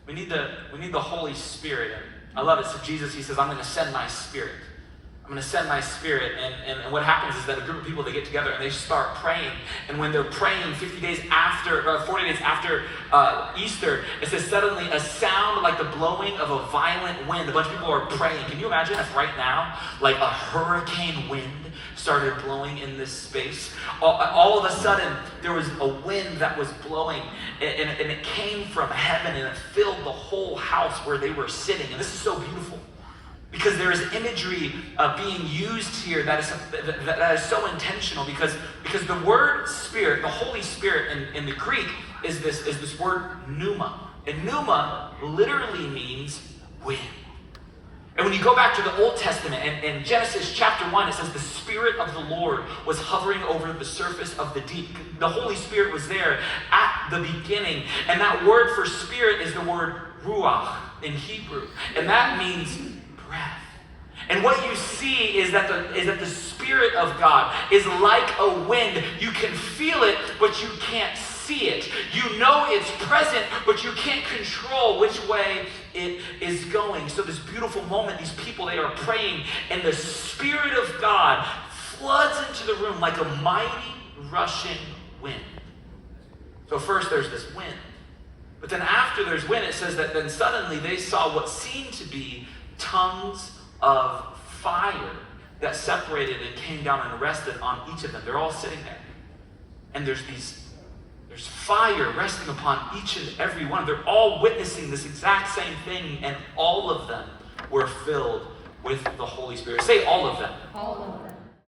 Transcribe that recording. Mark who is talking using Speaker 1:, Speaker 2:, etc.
Speaker 1: We need the Holy Spirit. And I love it. So Jesus, he says, I'm going to send my Spirit. I'm going to send my Spirit. And what happens is that a group of people, they get together and they start praying. And when they're praying 40 days after Easter, it says suddenly a sound like the blowing of a violent wind. A bunch of people are praying. Can you imagine if right now, like a hurricane wind started blowing in this space? All of a sudden, there was a wind that was blowing, and it came from heaven, and it filled the whole house where they were sitting. And this is so beautiful, because there is imagery being used here that is so intentional, because the word Spirit, the Holy Spirit in the Greek, is this word pneuma. And pneuma literally means wind. And when you go back to the Old Testament, and in Genesis chapter 1, it says the Spirit of the Lord was hovering over the surface of the deep. The Holy Spirit was there at the beginning. And that word for spirit is the word ruach in Hebrew. And that means breath. And what you see is that the Spirit of God is like a wind. You can feel it, but you can't see it. You know it's present, but you can't control which way it is going. So this beautiful moment, these people, they are praying, and the Spirit of God floods into the room like a mighty rushing wind. So first there's this wind. But then after there's wind, it says that then suddenly they saw what seemed to be tongues of fire that separated and came down and rested on each of them. They're all sitting there. And there's fire resting upon each and every one. They're all witnessing this exact same thing, and all of them were filled with the Holy Spirit. Say all of them.
Speaker 2: All of them.